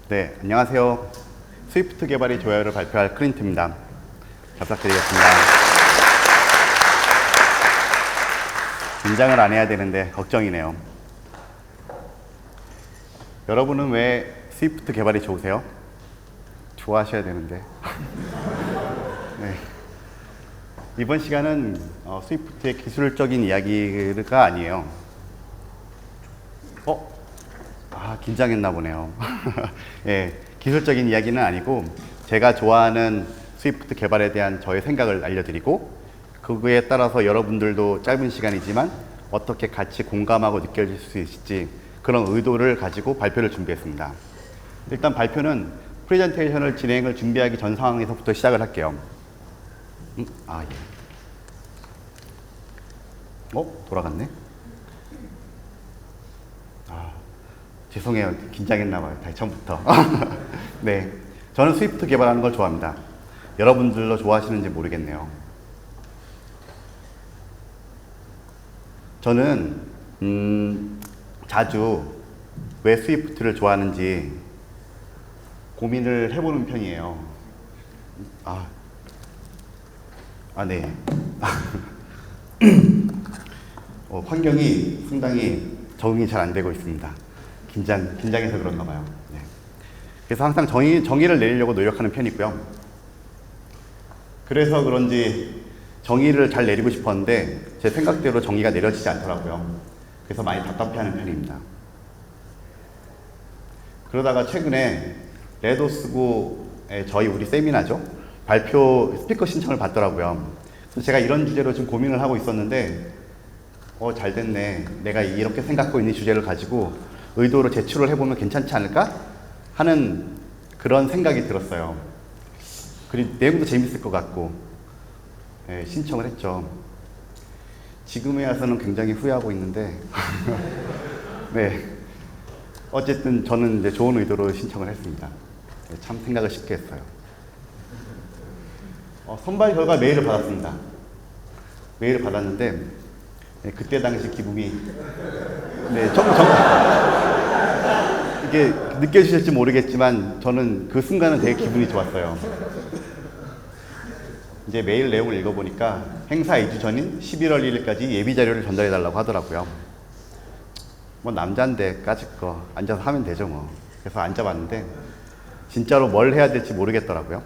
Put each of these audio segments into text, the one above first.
네, 안녕하세요. 스위프트 개발이 좋아요를 발표할 클린트입니다. 잘 부탁드리겠습니다. 긴장을 안 해야 되는데 걱정이네요. 여러분은 왜 스위프트 개발이 좋으세요? 좋아하셔야 되는데. 네. 이번 시간은 스위프트의 기술적인 이야기가 아니에요. 긴장했나 보네요. 예, 기술적인 이야기는 아니고 제가 좋아하는 스위프트 개발에 대한 저의 생각을 알려드리고 그거에 따라서 여러분들도 짧은 시간이지만 어떻게 같이 공감하고 느껴질 수 있을지 그런 의도를 가지고 발표를 준비했습니다. 일단 발표는 프레젠테이션을 진행을 준비하기 전 상황에서부터 시작을 할게요. 예. 돌아갔네? 죄송해요. 긴장했나봐요. 다시 처음부터. 네. 저는 스위프트 개발하는 걸 좋아합니다. 여러분들도 좋아하시는지 모르겠네요. 저는, 자주 왜 스위프트를 좋아하는지 고민을 해보는 편이에요. 네. 환경이 상당히 적응이 잘 안 되고 있습니다. 긴장해서 그런가 봐요. 네. 그래서 항상 정의를 내리려고 노력하는 편이고요. 그래서 그런지 정의를 잘 내리고 싶었는데 제 생각대로 정의가 내려지지 않더라고요. 그래서 많이 답답해하는 편입니다. 그러다가 최근에 레도스고의 우리 세미나죠. 발표 스피커 신청을 받더라고요. 그래서 제가 이런 주제로 지금 고민을 하고 있었는데 잘 됐네. 내가 이렇게 생각하고 있는 주제를 가지고 의도로 제출을 해보면 괜찮지 않을까? 하는 그런 생각이 들었어요. 그리고 내용도 재밌을 것 같고 신청을 했죠. 지금에 와서는 굉장히 후회하고 있는데 네. 어쨌든 저는 이제 좋은 의도로 신청을 했습니다. 참 생각을 쉽게 했어요. 선발 결과 메일을 받았습니다. 메일을 받았는데 그때 당시 기분이 이게 느껴지실지 모르겠지만 저는 그 순간은 되게 기분이 좋았어요. 이제 메일 내용을 읽어보니까 행사 2주 전인 11월 1일까지 예비 자료를 전달해 달라고 하더라고요. 남자인데 까짓 거 앉아서 하면 되죠 뭐. 그래서 앉아봤는데 진짜로 뭘 해야 될지 모르겠더라고요.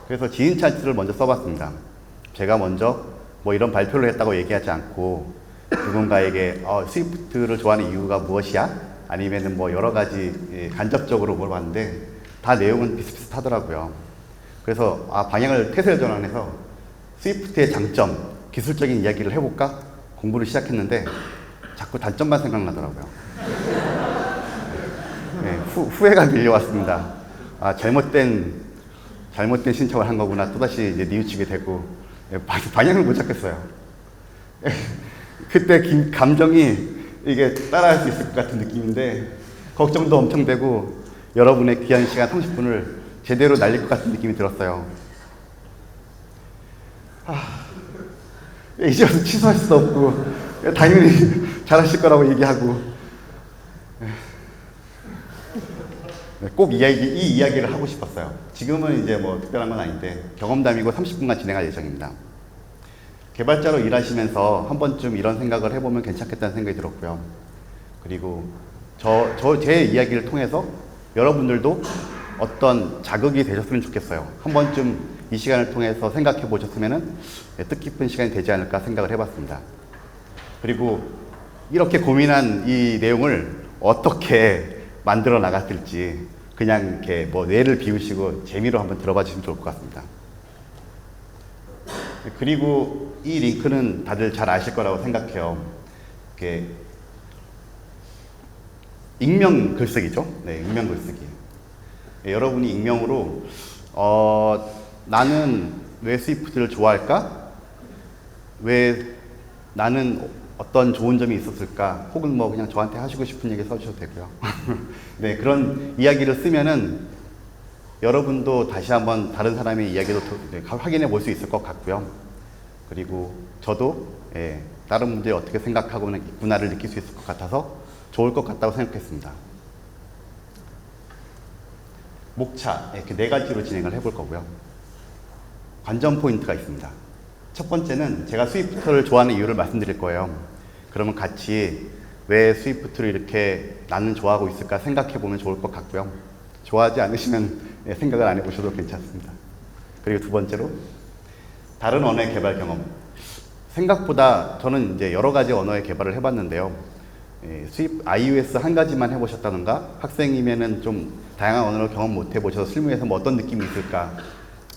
그래서 지인 찬스를 먼저 써봤습니다. 제가 먼저 이런 발표를 했다고 얘기하지 않고 누군가에게 스위프트를 좋아하는 이유가 무엇이야? 아니면은 여러 가지 간접적으로 물어봤는데 다 내용은 비슷비슷하더라고요. 그래서 방향을 태세 전환해서 스위프트의 장점, 기술적인 이야기를 해볼까? 공부를 시작했는데 자꾸 단점만 생각나더라고요. 네, 후회가 밀려왔습니다. 잘못된 신청을 한 거구나. 또다시 이제 뉘우치게 되고 방향을 못 잡겠어요. 그때 감정이 이게 따라할 수 있을 것 같은 느낌인데 걱정도 엄청 되고 여러분의 귀한 시간 30분을 제대로 날릴 것 같은 느낌이 들었어요. 이제 와서 취소할 수도 없고 당연히 잘하실 거라고 얘기하고 꼭 이 이야기를 하고 싶었어요. 지금은 이제 특별한 건 아닌데 경험담이고 30분간 진행할 예정입니다. 개발자로 일하시면서 한 번쯤 이런 생각을 해보면 괜찮겠다는 생각이 들었고요. 그리고 제 이야기를 통해서 여러분들도 어떤 자극이 되셨으면 좋겠어요. 한 번쯤 이 시간을 통해서 생각해 보셨으면 뜻깊은 시간이 되지 않을까 생각을 해봤습니다. 그리고 이렇게 고민한 이 내용을 어떻게 만들어 나갔을지 그냥 이렇게 뇌를 비우시고 재미로 한번 들어봐 주시면 좋을 것 같습니다. 그리고 이 링크는 다들 잘 아실 거라고 생각해요. 이렇게 익명 글쓰기죠. 네, 익명 글쓰기. 여러분이 익명으로 나는 왜 스위프트를 좋아할까? 왜 나는 어떤 좋은 점이 있었을까? 혹은 그냥 저한테 하시고 싶은 얘기 써주셔도 되고요. 네, 그런 이야기를 쓰면은 여러분도 다시 한번 다른 사람의 이야기도 확인해 볼 수 있을 것 같고요. 그리고 저도 다른 분들이 어떻게 생각하고 있구나를 느낄 수 있을 것 같아서 좋을 것 같다고 생각했습니다. 목차 이렇게 네 가지로 진행을 해볼 거고요. 관전 포인트가 있습니다. 첫 번째는 제가 스위프트를 좋아하는 이유를 말씀드릴 거예요. 그러면 같이 왜 스위프트를 이렇게 나는 좋아하고 있을까 생각해 보면 좋을 것 같고요. 좋아하지 않으시면 생각을 안 해보셔도 괜찮습니다. 그리고 두 번째로 다른 언어의 개발 경험. 생각보다 저는 이제 여러 가지 언어의 개발을 해봤는데요. iOS 한 가지만 해보셨다던가 학생이면은 좀 다양한 언어를 경험 못 해보셔서 실무에서 뭐 어떤 느낌이 있을까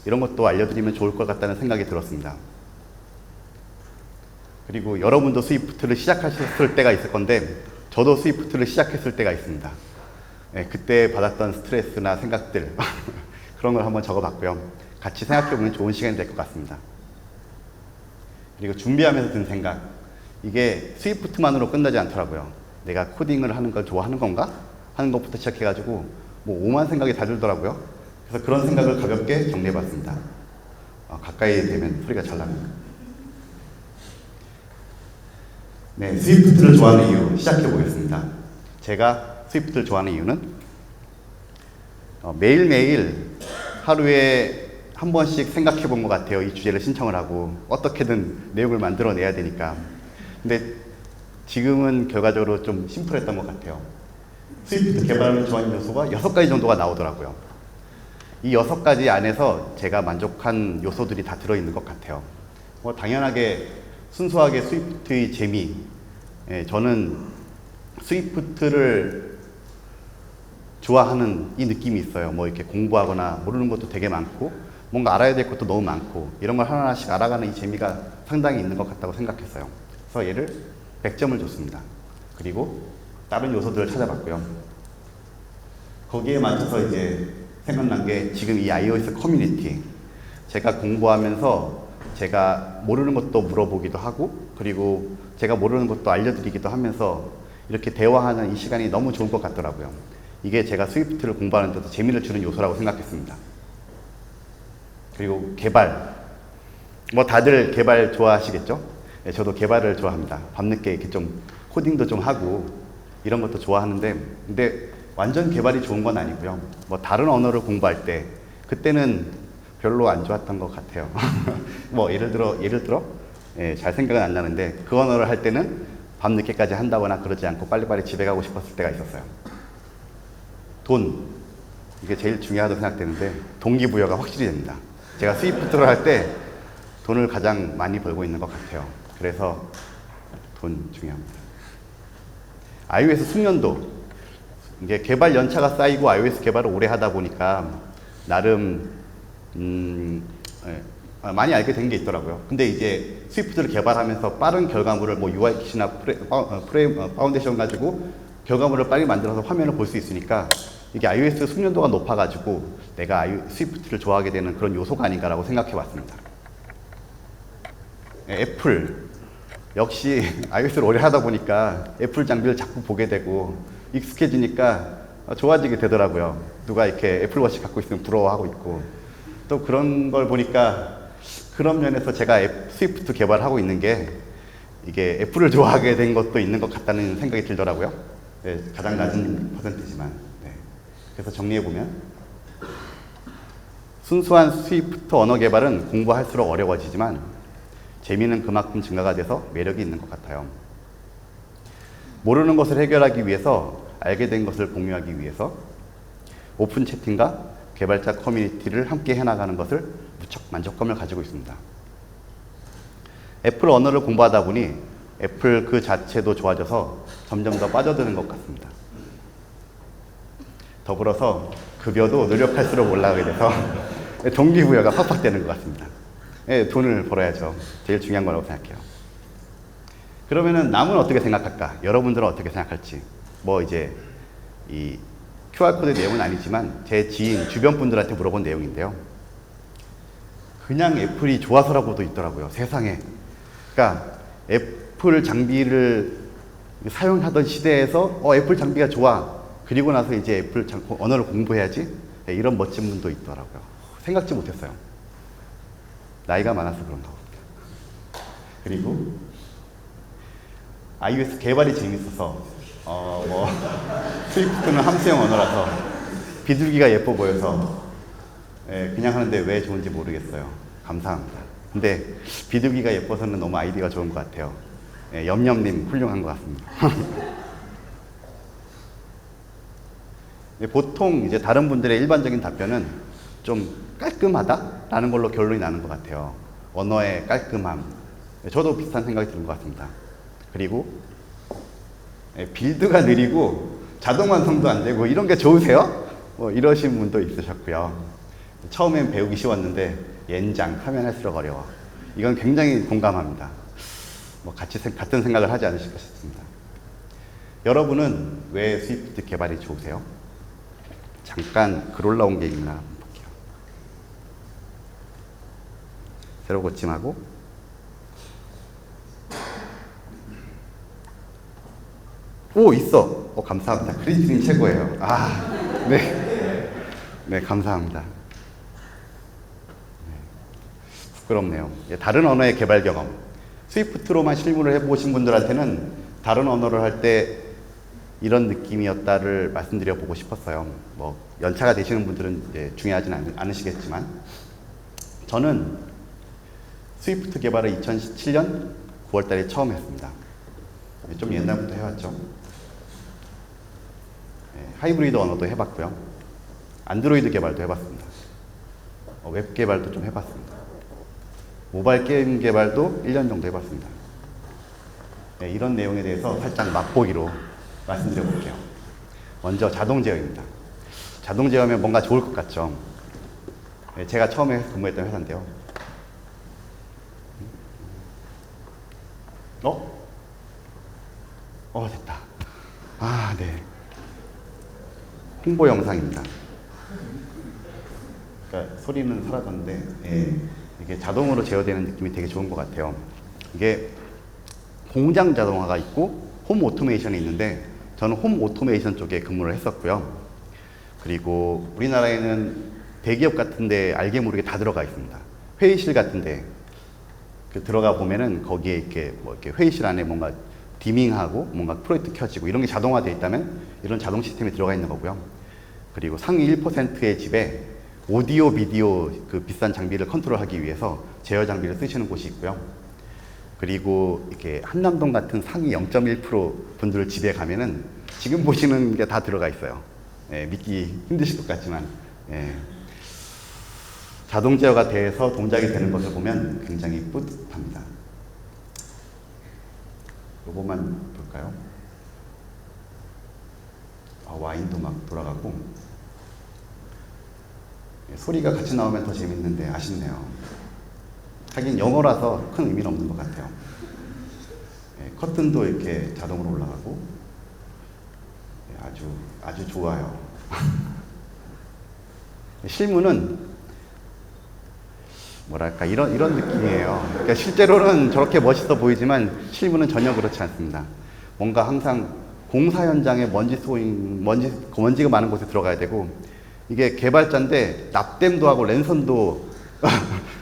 이런 것도 알려드리면 좋을 것 같다는 생각이 들었습니다. 그리고 여러분도 스위프트를 시작하셨을 때가 있을 건데 저도 스위프트를 시작했을 때가 있습니다. 그때 받았던 스트레스나 생각들 그런 걸 한번 적어봤고요. 같이 생각해보면 좋은 시간이 될 것 같습니다. 그리고 준비하면서 든 생각, 이게 스위프트만으로 끝나지 않더라고요. 내가 코딩을 하는 걸 좋아하는 건가? 하는 것부터 시작해가지고 뭐 오만 생각이 다 들더라고요. 그래서 그런 생각을 가볍게 정리해봤습니다. 가까이 되면 소리가 잘 납니다. 네, 스위프트를 좋아하는 이유 시작해보겠습니다. 제가 스위프트를 좋아하는 이유는 매일매일 하루에 한 번씩 생각해 본 것 같아요. 이 주제를 신청을 하고 어떻게든 내용을 만들어내야 되니까. 근데 지금은 결과적으로 좀 심플했던 것 같아요. 스위프트 개발을 좋아하는 요소가 6가지 정도가 나오더라고요. 이 6가지 안에서 제가 만족한 요소들이 다 들어있는 것 같아요. 뭐 당연하게 순수하게 스위프트의 재미. 저는 스위프트를 좋아하는 이 느낌이 있어요. 뭐 이렇게 공부하거나 모르는 것도 되게 많고 뭔가 알아야 될 것도 너무 많고 이런 걸 하나하나씩 알아가는 이 재미가 상당히 있는 것 같다고 생각했어요. 그래서 얘를 100점을 줬습니다. 그리고 다른 요소들을 찾아봤고요. 거기에 맞춰서 이제 생각난 게 지금 이 iOS 커뮤니티. 제가 공부하면서 제가 모르는 것도 물어보기도 하고 그리고 제가 모르는 것도 알려드리기도 하면서 이렇게 대화하는 이 시간이 너무 좋을 것 같더라고요. 이게 제가 스위프트를 공부하는 데도 재미를 주는 요소라고 생각했습니다. 그리고 개발. 뭐 다들 개발 좋아하시겠죠? 저도 개발을 좋아합니다. 밤늦게 이렇게 좀 코딩도 좀 하고 이런 것도 좋아하는데 근데 완전 개발이 좋은 건 아니고요. 뭐 다른 언어를 공부할 때 그때는 별로 안 좋았던 것 같아요. 뭐 예를 들어 잘 생각은 안 나는데 그 언어를 할 때는 밤늦게까지 한다거나 그러지 않고 빨리빨리 집에 가고 싶었을 때가 있었어요. 돈. 이게 제일 중요하다고 생각되는데 동기부여가 확실히 됩니다. 제가 스위프트를 할 때 돈을 가장 많이 벌고 있는 것 같아요. 그래서 돈 중요합니다. iOS 숙련도. 이게 개발 연차가 쌓이고 iOS 개발을 오래 하다 보니까 나름 많이 알게 된 게 있더라고요. 근데 이제 스위프트를 개발하면서 빠른 결과물을 뭐 UIKit이나 파운데이션 가지고 결과물을 빨리 만들어서 화면을 볼 수 있으니까 이게 iOS 숙련도가 높아가지고 내가 스위프트를 좋아하게 되는 그런 요소가 아닌가라고 생각해 봤습니다. 애플. 역시 iOS를 오래 하다 보니까 애플 장비를 자꾸 보게 되고 익숙해지니까 좋아지게 되더라고요. 누가 이렇게 애플워치 갖고 있으면 부러워하고 있고 또 그런 걸 보니까 그런 면에서 제가 스위프트 개발하고 있는 게 이게 애플을 좋아하게 된 것도 있는 것 같다는 생각이 들더라고요. 네, 가장 낮은 퍼센트지만. 네. 그래서 정리해보면 순수한 스위프트 언어 개발은 공부할수록 어려워지지만 재미는 그만큼 증가가 돼서 매력이 있는 것 같아요. 모르는 것을 해결하기 위해서 알게 된 것을 공유하기 위해서 오픈 채팅과 개발자 커뮤니티를 함께 해나가는 것을 무척 만족감을 가지고 있습니다. 애플 언어를 공부하다 보니 애플 그 자체도 좋아져서 점점 더 빠져드는 것 같습니다. 더불어서 급여도 노력할수록 올라가게 돼서 동기부여가 팍팍 되는 것 같습니다. 돈을 벌어야죠. 제일 중요한 거라고 생각해요. 그러면은 남은 어떻게 생각할까? 여러분들은 어떻게 생각할지. 뭐 이제 이 QR코드 내용은 아니지만 제 지인, 주변 분들한테 물어본 내용인데요. 그냥 애플이 좋아서라고도 있더라고요. 세상에. 그러니까 애플 장비를 사용하던 시대에서 애플 장비가 좋아. 그리고 나서 이제 애플 언어를 공부해야지. 이런 멋진 분도 있더라고요. 생각지 못했어요. 나이가 많아서 그런가 봅니다. 그리고 iOS 개발이 재밌어서 스위프트는 함수형 언어라서 비둘기가 예뻐 보여서 그냥 하는데 왜 좋은지 모르겠어요. 감사합니다. 근데 비둘기가 예뻐서는 너무 아이디어가 좋은 것 같아요. 염염님 훌륭한 것 같습니다. 보통 이제 다른 분들의 일반적인 답변은 좀 깔끔하다라는 걸로 결론이 나는 것 같아요. 언어의 깔끔함. 저도 비슷한 생각이 드는 것 같습니다. 그리고 빌드가 느리고 자동 완성도 안 되고 이런 게 좋으세요? 뭐 이러신 분도 있으셨고요. 처음엔 배우기 쉬웠는데 연장 하면 할수록 어려워. 이건 굉장히 공감합니다. 뭐 같은 생각을 하지 않으실까 싶습니다. 여러분은 왜 스위프트 개발이 좋으세요? 잠깐 글 올라온 게 있나 볼게요. 새로 고침하고 오 있어. 감사합니다. 크리스님 최고예요. 네. 네, 감사합니다. 부끄럽네요. 다른 언어의 개발 경험. 스위프트로만 실무를 해보신 분들한테는 다른 언어를 할 때 이런 느낌이었다를 말씀드려 보고 싶었어요. 뭐 연차가 되시는 분들은 이제 중요하진 않으시겠지만 저는 스위프트 개발을 2017년 9월 달에 처음 했습니다. 좀 옛날부터 해왔죠. 하이브리드 언어도 해봤고요. 안드로이드 개발도 해봤습니다. 웹 개발도 좀 해봤습니다. 모바일 게임 개발도 1년 정도 해봤습니다. 이런 내용에 대해서 살짝 맛보기로 말씀드려 볼게요. 먼저 자동 제어입니다. 자동 제어하면 뭔가 좋을 것 같죠? 제가 처음에 근무했던 회사인데요. 됐다. 네. 홍보 영상입니다. 그러니까 소리는 사라졌는데, 이게 자동으로 제어되는 느낌이 되게 좋은 것 같아요. 이게 공장 자동화가 있고 홈 오토메이션이 있는데 저는 홈 오토메이션 쪽에 근무를 했었고요. 그리고 우리나라에는 대기업 같은데 알게 모르게 다 들어가 있습니다. 회의실 같은데 들어가 보면은 거기에 이렇게 회의실 안에 뭔가 디밍하고 뭔가 프로젝트 켜지고 이런 게 자동화되어 있다면 이런 자동 시스템이 들어가 있는 거고요. 그리고 상위 1%의 집에 오디오, 비디오 그 비싼 장비를 컨트롤하기 위해서 제어 장비를 쓰시는 곳이 있고요. 그리고 이렇게 한남동 같은 상위 0.1% 분들 집에 가면은 지금 보시는 게 다 들어가 있어요. 믿기 힘드실 것 같지만 자동 제어가 돼서 동작이 되는 것을 보면 굉장히 뿌듯합니다. 요거만 볼까요? 와인도 막 돌아가고 소리가 같이 나오면 더 재밌는데 아쉽네요. 하긴 영어라서 큰 의미는 없는 것 같아요. 커튼도 이렇게 자동으로 올라가고 아주 좋아요. 실무는 뭐랄까 이런 느낌이에요. 그러니까 실제로는 저렇게 멋있어 보이지만 실무는 전혀 그렇지 않습니다. 뭔가 항상 공사 현장에 먼지가 많은 곳에 들어가야 되고 이게 개발자인데 납땜도 하고 랜선도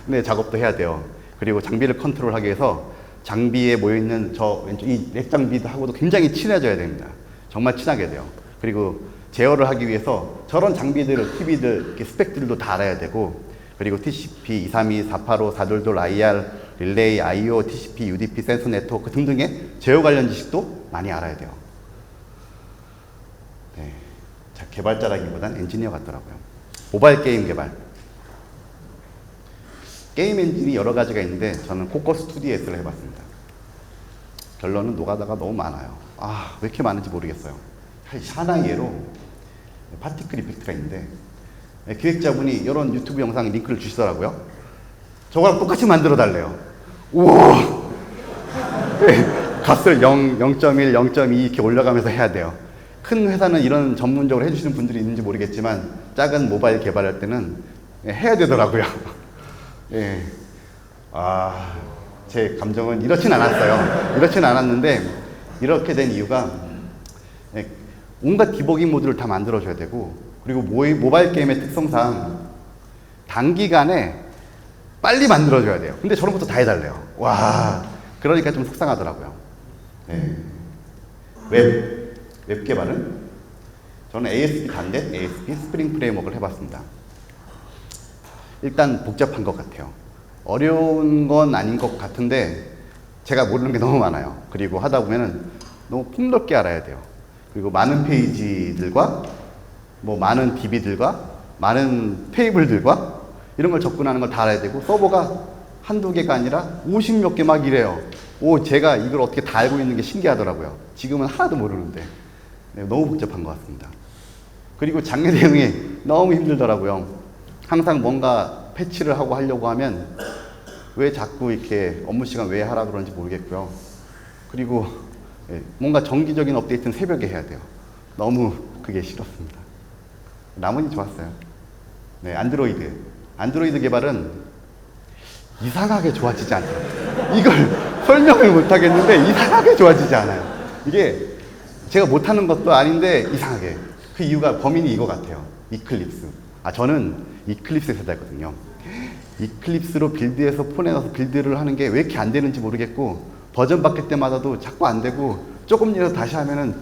네, 작업도 해야 돼요. 그리고 장비를 컨트롤하기 위해서 장비에 모여있는 저 왼쪽 이 렉 장비도 하고도 굉장히 친해져야 됩니다. 정말 친하게 돼요. 그리고 제어를 하기 위해서 저런 장비들, TV들, 이렇게 스펙들도 다 알아야 되고 그리고 TCP, 232, 485, 422, IR, 릴레이, IO, TCP, UDP, 센서 네트워크 등등의 제어 관련 지식도 많이 알아야 돼요. 네. 자, 개발자라기보단 엔지니어 같더라고요. 모바일 게임 개발. 게임 엔진이 여러 가지가 있는데 저는 코커스 2DS를 해봤습니다. 결론은 노가다가 너무 많아요. 왜 이렇게 많은지 모르겠어요. 하나의 예로 파티클 이펙트가 있는데 기획자분이 이런 유튜브 영상 링크를 주시더라고요. 저거랑 똑같이 만들어 달래요. 우와! 값을 0.1, 0.2 이렇게 올려가면서 해야 돼요. 큰 회사는 이런 전문적으로 해주시는 분들이 있는지 모르겠지만 작은 모바일 개발할 때는 해야 되더라고요. 제 감정은 이렇진 않았어요. 이렇진 않았는데 이렇게 된 이유가 온갖 디버깅 모드를 다 만들어줘야 되고 그리고 모바일 게임의 특성상 단기간에 빨리 만들어줘야 돼요. 근데 저런 것도 다 해달래요. 그러니까 좀 속상하더라고요. 웹 개발은 저는 ASP 단데 ASP 스프링 프레임워크를 해봤습니다. 일단 복잡한 것 같아요. 어려운 건 아닌 것 같은데 제가 모르는 게 너무 많아요. 그리고 하다 보면은 너무 폭넓게 알아야 돼요. 그리고 많은 페이지들과 뭐 많은 DB들과 많은 테이블들과 이런 걸 접근하는 걸 다 알아야 되고, 서버가 한두 개가 아니라 50몇 개 막 이래요. 제가 이걸 어떻게 다 알고 있는 게 신기하더라고요. 지금은 하나도 모르는데. 네, 너무 복잡한 것 같습니다. 그리고 장례 대응이 너무 힘들더라고요. 항상 뭔가 패치를 하고 하려고 하면 왜 자꾸 이렇게 업무 시간 왜 하라 그러는지 모르겠고요. 그리고 뭔가 정기적인 업데이트는 새벽에 해야 돼요. 너무 그게 싫었습니다. 나머지 좋았어요. 네, 안드로이드 개발은 이상하게 좋아지지 않아요. 이걸 설명을 못 하겠는데 이상하게 좋아지지 않아요. 이게 제가 못하는 것도 아닌데 이상하게. 그 이유가 범인이 이거 같아요. 이클립스. 저는 이클립스 세대거든요. 이클립스로 빌드해서 폰에 넣어서 빌드를 하는 게 왜 이렇게 안 되는지 모르겠고, 버전 바뀔 때마다도 자꾸 안 되고, 조금 일해서 다시 하면은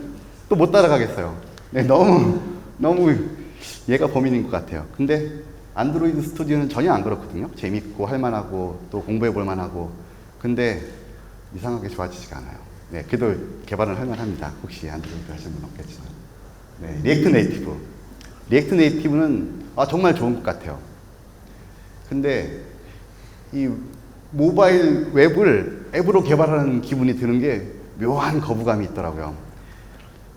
또 못 따라가겠어요. 네, 너무 얘가 범인인 것 같아요. 근데 안드로이드 스튜디오는 전혀 안 그렇거든요. 재밌고 할만하고 또 공부해 볼 만하고. 근데 이상하게 좋아지지가 않아요. 네, 그래도 개발은 할만합니다. 혹시 안드로이드 하시는 분 없겠지만. 네, 리액트 네이티브는 정말 좋은 것 같아요. 근데 이 모바일 웹을 앱으로 개발하는 기분이 드는 게 묘한 거부감이 있더라고요.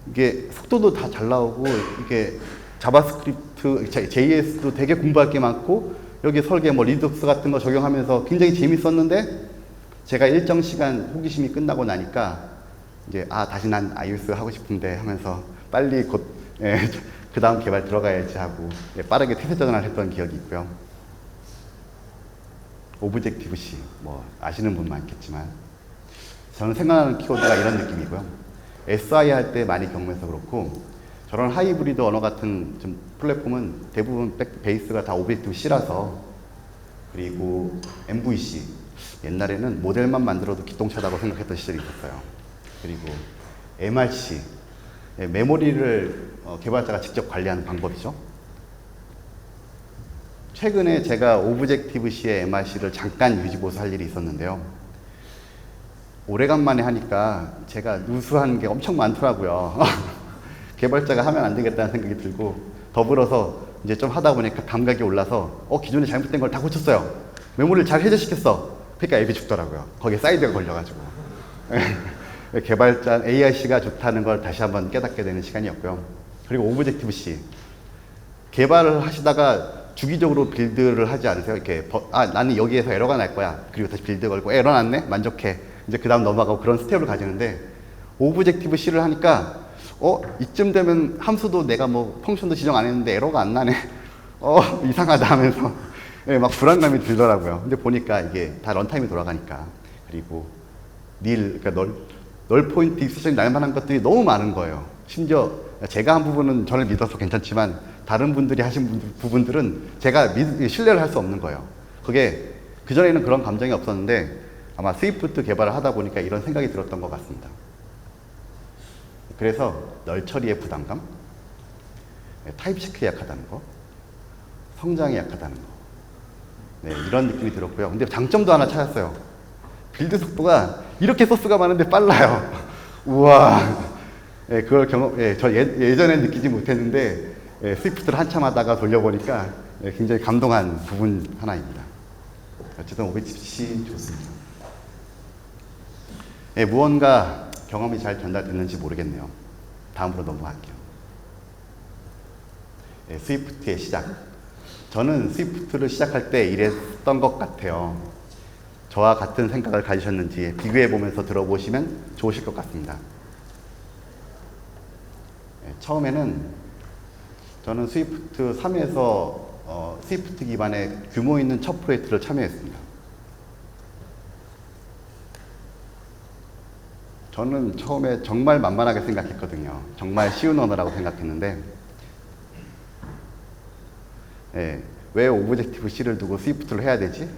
이게 속도도 다 잘 나오고, 이게 자바스크립트, JS도 되게 공부할 게 많고, 여기 설계 리눅스 같은 거 적용하면서 굉장히 재밌었는데, 제가 일정 시간 호기심이 끝나고 나니까 이제 다시 난 iOS 하고 싶은데 하면서 빨리 그 다음 개발 들어가야지 하고 빠르게 태세 전환을 했던 기억이 있고요. 오브젝티브 C, 아시는 분 많겠지만, 저는 생각나는 키워드가 이런 느낌이고요. SI 할 때 많이 경험해서 그렇고, 저런 하이브리드 언어 같은 좀 플랫폼은 대부분 베이스가 다 오브젝티브 C라서, 그리고 MVC, 옛날에는 모델만 만들어도 기똥차다고 생각했던 시절이 있었어요. 그리고 MRC, 메모리를 개발자가 직접 관리하는 방법이죠. 최근에 제가 오브젝티브 C의 MRC를 잠깐 유지보수 할 일이 있었는데요. 오래간만에 하니까 제가 누수한 게 엄청 많더라고요. 개발자가 하면 안 되겠다는 생각이 들고, 더불어서 이제 좀 하다 보니까 감각이 올라서 기존에 잘못된 걸 다 고쳤어요. 메모리를 잘 해제시켰어. 그러니까 앱이 죽더라고요. 거기에 사이드가 걸려가지고. 개발자 AIC가 좋다는 걸 다시 한번 깨닫게 되는 시간이었고요. 그리고 오브젝티브 C. 개발을 하시다가 주기적으로 빌드를 하지 않으세요? 이렇게 나는 여기에서 에러가 날 거야. 그리고 다시 빌드 걸고 에러 났네? 만족해. 이제 그 다음 넘어가고 그런 스텝을 가지는데, 오브젝티브 C를 하니까 이쯤 되면 함수도 내가 펑션도 지정 안 했는데 에러가 안 나네. 이상하다 하면서 막 불안감이 들더라고요. 근데 보니까 이게 다 런타임이 돌아가니까. 그리고 그러니까 널 포인트 익스션이 날만한 것들이 너무 많은 거예요. 심지어 제가 한 부분은 저를 믿어서 괜찮지만, 다른 분들이 하신 부분들은 제가 신뢰를 할 수 없는 거예요. 그게 그전에는 그런 감정이 없었는데, 아마 스위프트 개발을 하다 보니까 이런 생각이 들었던 것 같습니다. 그래서 널 처리의 부담감, 타입 체크에 약하다는 거, 성장에 약하다는 거, 이런 느낌이 들었고요. 근데 장점도 하나 찾았어요. 빌드 속도가 이렇게 소스가 많은데 빨라요. 우와. 그걸 저 예전에 느끼지 못했는데, 스위프트를 한참 하다가 돌려보니까 굉장히 감동한 부분 하나입니다. 어쨌든 오브젝티브-C 좋습니다. 무언가 경험이 잘 전달됐는지 모르겠네요. 다음으로 넘어갈게요. 스위프트의 시작. 저는 스위프트를 시작할 때 이랬던 것 같아요. 저와 같은 생각을 가지셨는지 비교해 보면서 들어보시면 좋으실 것 같습니다. 처음에는 저는 스위프트 3에서 스위프트 기반의 규모 있는 첫 프로젝트를 참여했습니다. 저는 처음에 정말 만만하게 생각했거든요. 정말 쉬운 언어라고 생각했는데, 왜 오브젝티브 C를 두고 스위프트를 해야 되지?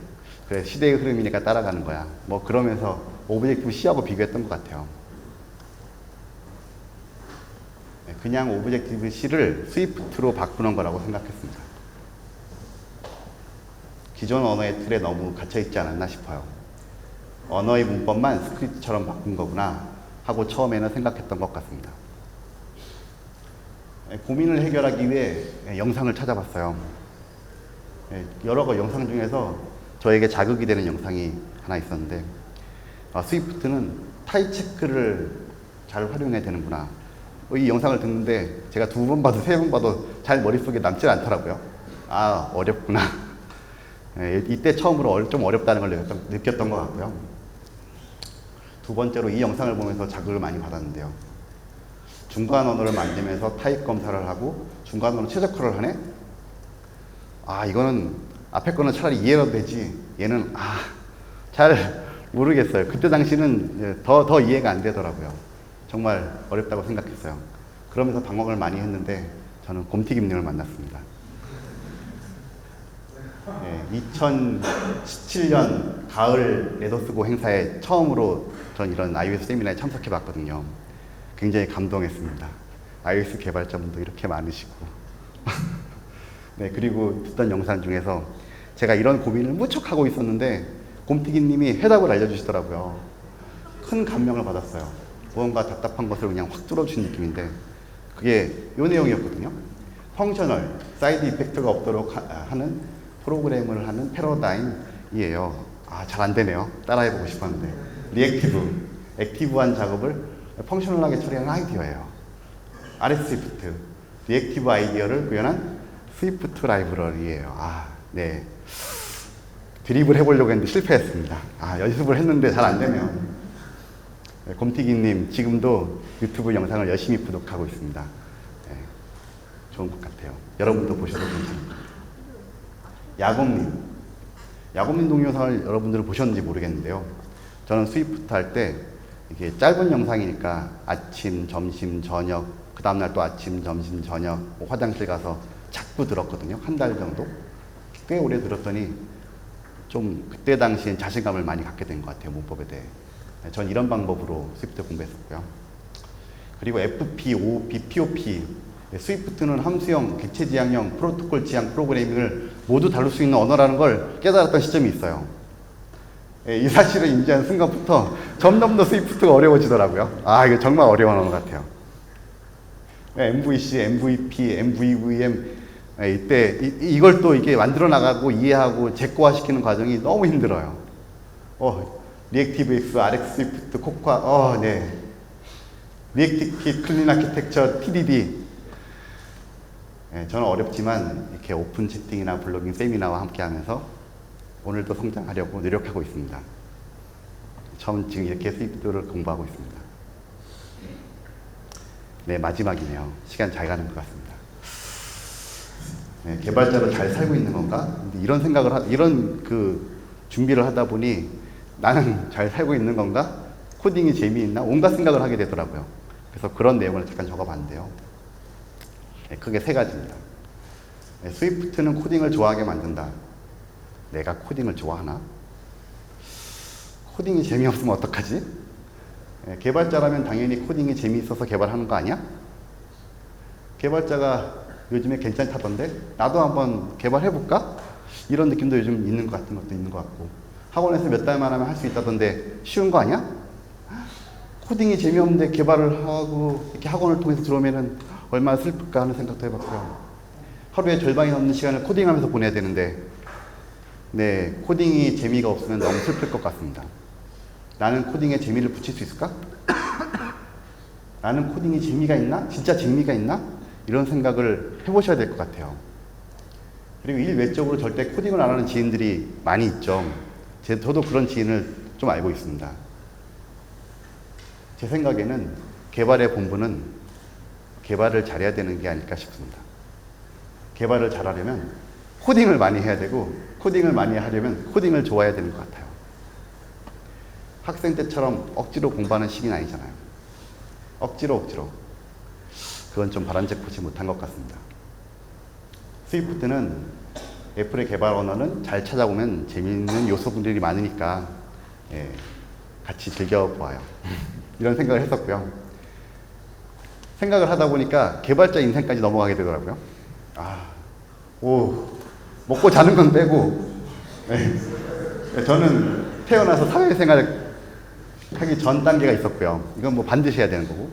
그래, 시대의 흐름이니까 따라가는 거야. 그러면서 오브젝티브 C하고 비교했던 것 같아요. 그냥 오브젝티브 C를 스위프트로 바꾸는 거라고 생각했습니다. 기존 언어의 틀에 너무 갇혀있지 않았나 싶어요. 언어의 문법만 스크립트처럼 바꾼 거구나 하고 처음에는 생각했던 것 같습니다. 고민을 해결하기 위해 영상을 찾아봤어요. 여러 영상 중에서 저에게 자극이 되는 영상이 하나 있었는데, 스위프트는 타입 체크를 잘 활용해야 되는구나. 이 영상을 듣는데 제가 2번 봐도 3번 봐도 잘 머릿속에 남질 않더라고요. 아, 어렵구나. 이때 처음으로 좀 어렵다는 걸 느꼈던 것 같고요. 두 번째로 이 영상을 보면서 자극을 많이 받았는데요. 중간 언어를 만들면서 타입 검사를 하고 중간 언어로 최적화를 하네? 아, 이거는 앞에 거는 차라리 이해라도 되지. 얘는 잘 모르겠어요. 그때 당시는 더 이해가 안 되더라고요. 정말 어렵다고 생각했어요. 그러면서 방황을 많이 했는데 저는 곰튀김님을 만났습니다. 2017년 가을 레더스고 행사에 처음으로 전 이런 iOS 세미나에 참석해 봤거든요. 굉장히 감동했습니다. iOS 개발자분도 이렇게 많으시고. 네, 그리고 듣던 영상 중에서 제가 이런 고민을 무척 하고 있었는데 곰튀기님이 해답을 알려주시더라고요. 큰 감명을 받았어요. 무언가 답답한 것을 그냥 확 뚫어주신 느낌인데 그게 이 내용이었거든요. 펑셔널, 사이드 이펙트가 없도록 하는 프로그램을 하는 패러다임이에요. 잘 안 되네요. 따라해보고 싶었는데. 리액티브, 액티브한 작업을 펑셔널하게 처리하는 아이디어예요. RX 스위프트, 리액티브 아이디어를 구현한 스위프트 라이브러리예요. 네. 드립을 해보려고 했는데 실패했습니다. 연습을 했는데 잘 안 되네요. 곰튀기님, 지금도 유튜브 영상을 열심히 구독하고 있습니다. 네, 좋은 것 같아요. 여러분도 보셔도 괜찮습니다. 야곱님 동영상을 여러분들은 보셨는지 모르겠는데요. 저는 스위프트 할 때 이게 짧은 영상이니까 아침, 점심, 저녁, 그 다음날 또 아침, 점심, 저녁, 화장실 가서 자꾸 들었거든요. 한 달 정도. 꽤 오래 들었더니 좀 그때 당시엔 자신감을 많이 갖게 된 것 같아요. 문법에 대해. 전 이런 방법으로 스위프트 공부했었고요. 그리고 FP, OOP, POP. 스위프트는 함수형, 객체 지향형, 프로토콜 지향 프로그래밍을 모두 다룰 수 있는 언어라는 걸 깨달았던 시점이 있어요. 이 사실을 인지한 순간부터 점점 더 스위프트가 어려워지더라고요. 이거 정말 어려운 언어 같아요. MVC, MVP, MVVM, 이때 이걸 또 이게 만들어 나가고 이해하고 제거화시키는 과정이 너무 힘들어요. 리액티브 X, RX 스위프트, 코카, 네. 리액티브 클린 아키텍처, TDD. 저는 어렵지만 이렇게 오픈 채팅이나 블로깅 세미나와 함께 하면서 오늘도 성장하려고 노력하고 있습니다. 처음 지금 이렇게 스위프트를 공부하고 있습니다. 네, 마지막이네요. 시간 잘 가는 것 같습니다. 네, 개발자로 잘 살고 있는 건가? 이런 생각을, 이런 준비를 하다 보니 나는 잘 살고 있는 건가? 코딩이 재미있나? 온갖 생각을 하게 되더라고요. 그래서 그런 내용을 잠깐 적어봤는데요. 네, 크게 3가지입니다. 네, 스위프트는 코딩을 좋아하게 만든다. 내가 코딩을 좋아하나? 코딩이 재미없으면 어떡하지? 네, 개발자라면 당연히 코딩이 재미있어서 개발하는 거 아니야? 개발자가 요즘에 괜찮다던데 나도 한번 개발해볼까? 이런 느낌도 요즘 있는 것 같은 것도 있는 것 같고 학원에서 몇 달만 하면 할 수 있다던데 쉬운 거 아니야? 코딩이 재미없는데 개발을 하고 이렇게 학원을 통해서 들어오면은 얼마나 슬플까 하는 생각도 해봤고요. 하루에 절반이 넘는 시간을 코딩하면서 보내야 되는데 네, 코딩이 재미가 없으면 너무 슬플 것 같습니다. 나는 코딩에 재미를 붙일 수 있을까? 나는 코딩이 재미가 있나? 진짜 재미가 있나? 이런 생각을 해보셔야 될 것 같아요. 그리고 일 외적으로 절대 코딩을 안 하는 지인들이 많이 있죠. 저도 그런 지인을 좀 알고 있습니다. 제 생각에는 개발의 본분은 개발을 잘해야 되는 게 아닐까 싶습니다. 개발을 잘하려면 코딩을 많이 해야 되고 코딩을 많이 하려면 코딩을 좋아해야 되는 것 같아요. 학생 때처럼 억지로 공부하는 시기는 아니잖아요. 억지로. 그건 좀 바람직하지 못한 것 같습니다. 스위프트는 애플의 개발 언어는 잘 찾아보면 재미있는 요소들이 많으니까 같이 즐겨보아요. 이런 생각을 했었고요. 생각을 하다 보니까 개발자 인생까지 넘어가게 되더라고요. 먹고 자는 건 빼고, 네. 저는 태어나서 사회생활 하기 전 단계가 있었고요. 이건 뭐 반드시 해야 되는 거고,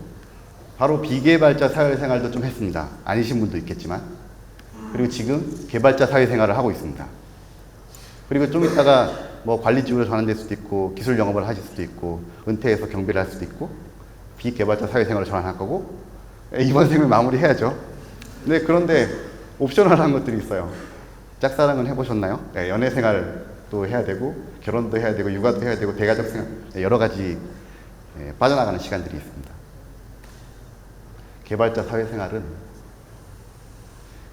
바로 비개발자 사회생활도 좀 했습니다. 아니신 분도 있겠지만. 그리고 지금 개발자 사회생활을 하고 있습니다. 그리고 좀 이따가 뭐 관리직으로 전환될 수도 있고, 기술 영업을 하실 수도 있고, 은퇴해서 경비를 할 수도 있고, 비개발자 사회생활을 전환할 거고, 이번 생을 마무리해야죠. 네, 그런데 옵셔널한 것들이 있어요. 짝사랑은 해보셨나요? 네, 연애생활도 해야 되고, 결혼도 해야 되고, 육아도 해야 되고, 대가족 생활, 여러 가지 빠져나가는 시간들이 있습니다. 개발자 사회생활은,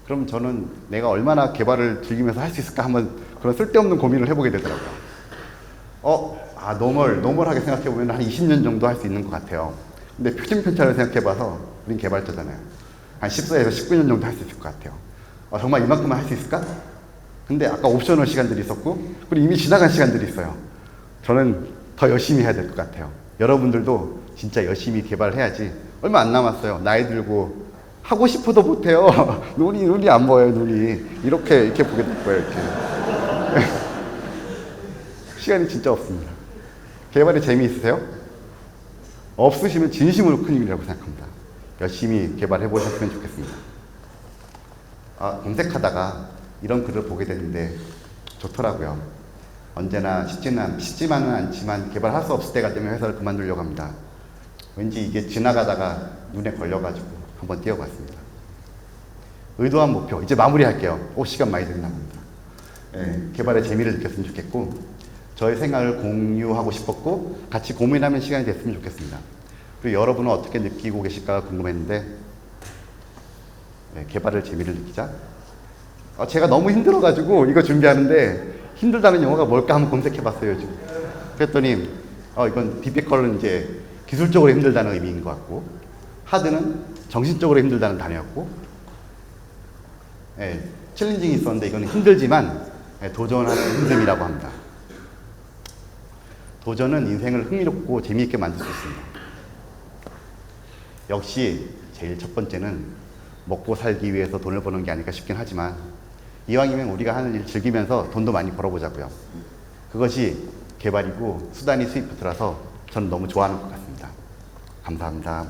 그럼 저는 내가 얼마나 개발을 즐기면서 할 수 있을까 한번 그런 쓸데없는 고민을 해보게 되더라고요. 노멀하게 생각해보면 한 20년 정도 할 수 있는 것 같아요. 근데 표심편차를 생각해봐서 우린 개발자잖아요. 한 14에서 19년 정도 할 수 있을 것 같아요. 정말 이만큼만 할 수 있을까? 근데 아까 옵셔널 시간들이 있었고, 그리고 이미 지나간 시간들이 있어요. 저는 더 열심히 해야 될 것 같아요. 여러분들도 진짜 열심히 개발해야지. 얼마 안 남았어요. 나이 들고 하고 싶어도 못해요. 눈이 안 보여요. 눈이 이렇게 보게 될 거예요. 이렇게. 시간이 진짜 없습니다. 개발에 재미있으세요? 없으시면 진심으로 큰일이라고 생각합니다. 열심히 개발해 보셨으면 좋겠습니다. 검색하다가 이런 글을 보게 됐는데 좋더라고요. 언제나 쉽지만은 않지만 개발할 수 없을 때가 되면 회사를 그만두려고 합니다. 왠지 이게 지나가다가 눈에 걸려가지고 한번 띄워봤습니다. 의도한 목표, 이제 마무리할게요. 시간 많이 됐나 봅니다. 개발의 재미를 느꼈으면 좋겠고, 저의 생각을 공유하고 싶었고, 같이 고민하는 시간이 됐으면 좋겠습니다. 그리고 여러분은 어떻게 느끼고 계실까 궁금했는데, 개발의 재미를 느끼자. 제가 너무 힘들어가지고 이거 준비하는데, 힘들다는 영어가 뭘까 한번 검색해봤어요, 요즘. 그랬더니, 이건 디피컬은 이제 기술적으로 힘들다는 의미인 것 같고, 하드는 정신적으로 힘들다는 단어였고, 챌린징이 있었는데 이거는 힘들지만 도전하는 힘듦이라고 합니다. 도전은 인생을 흥미롭고 재미있게 만들 수 있습니다. 역시 제일 첫 번째는 먹고 살기 위해서 돈을 버는 게 아닐까 싶긴 하지만, 이왕이면 우리가 하는 일 즐기면서 돈도 많이 벌어보자고요. 그것이 개발이고 수단이 수입부터라서 저는 너무 좋아하는 것 같습니다. 감사합니다.